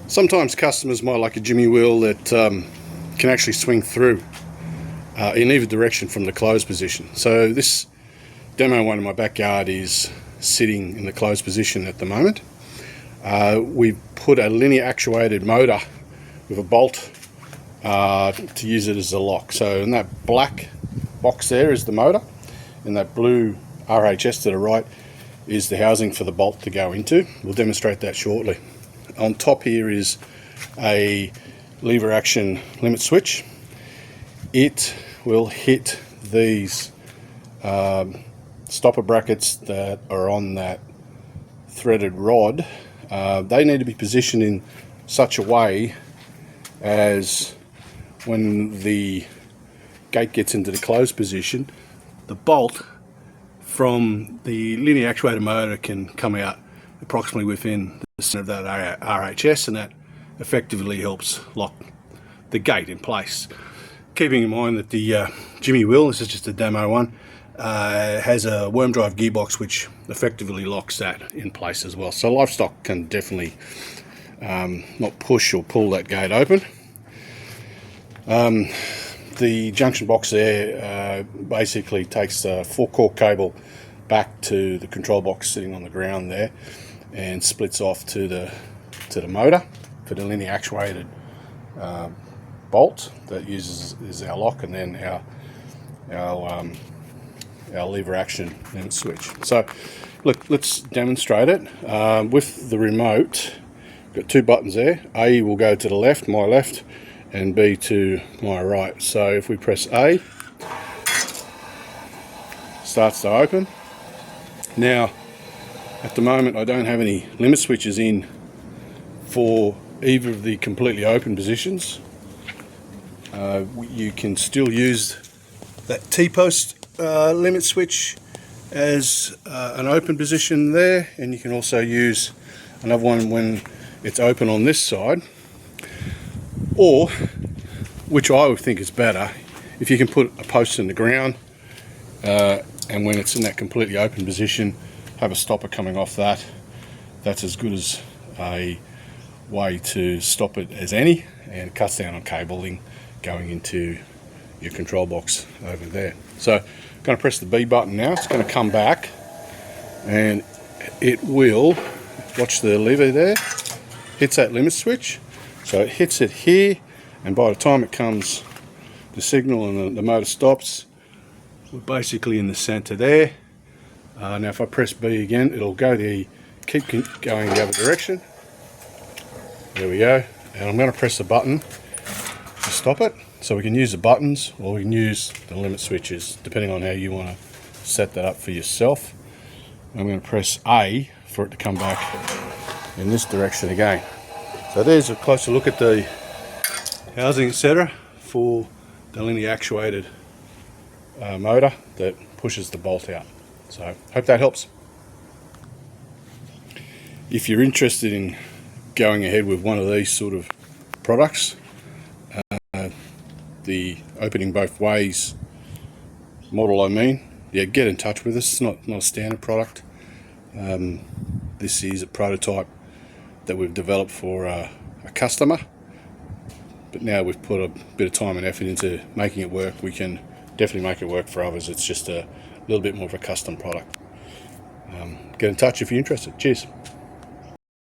Sometimes customers might like a Jimmy wheel that can actually swing through in either direction from the closed position. So this demo one in my backyard is sitting in the closed position at the moment. We've put a linear actuated motor with a bolt to use it as a lock. So in that black box there is the motor, and that blue RHS to the right is the housing for the bolt to go into. We'll demonstrate that shortly. On top here is a lever action limit switch. It will hit these stopper brackets that are on that threaded rod. They need to be positioned in such a way as when the gate gets into the closed position, the bolt from the linear actuator motor can come out approximately within the center of that RHS, and that effectively helps lock the gate in place. Keeping in mind that the Jimmy wheel, this is just a demo one, has a worm drive gearbox which effectively locks that in place as well. So livestock can definitely not push or pull that gate open. The junction box there basically takes a 4-core cable back to the control box sitting on the ground there, and splits off to the motor for the linear actuated bolt that is our lock, and then our lever action limit switch. So look, let's demonstrate it with the remote. Got 2 buttons there. A will go to the left, my left, and B to my right. So if we press A, starts to open. Now at the moment I don't have any limit switches in for either of the completely open positions. You can still use that T-post limit switch as an open position there, and you can also use another one when it's open on this side, or, which I would think is better, if you can put a post in the ground and when it's in that completely open position, have a stopper coming off that. That's as good as a way to stop it as any, and it cuts down on cabling going into your control box over there. So I'm going to press the B button now. It's going to come back, and it will, watch the lever there, hits that limit switch. So it hits it here, and by the time it comes the signal and the motor stops, we're basically in the center there. Now if I press B again, it'll keep going the other direction. There we go. And I'm going to press the button to stop it. So we can use the buttons, or we can use the limit switches, depending on how you want to set that up for yourself. I'm going to press A for it to come back in this direction again. So there's a closer look at the housing, etc., for the linear actuated motor that pushes the bolt out. So hope that helps. If you're interested in going ahead with one of these sort of products, the opening both ways model, yeah, get in touch with us. It's not a standard product. This is a prototype that we've developed for a customer, but now we've put a bit of time and effort into making it work. We can definitely make it work for others. It's just a little bit more of a custom product. Get in touch if you're interested. Cheers.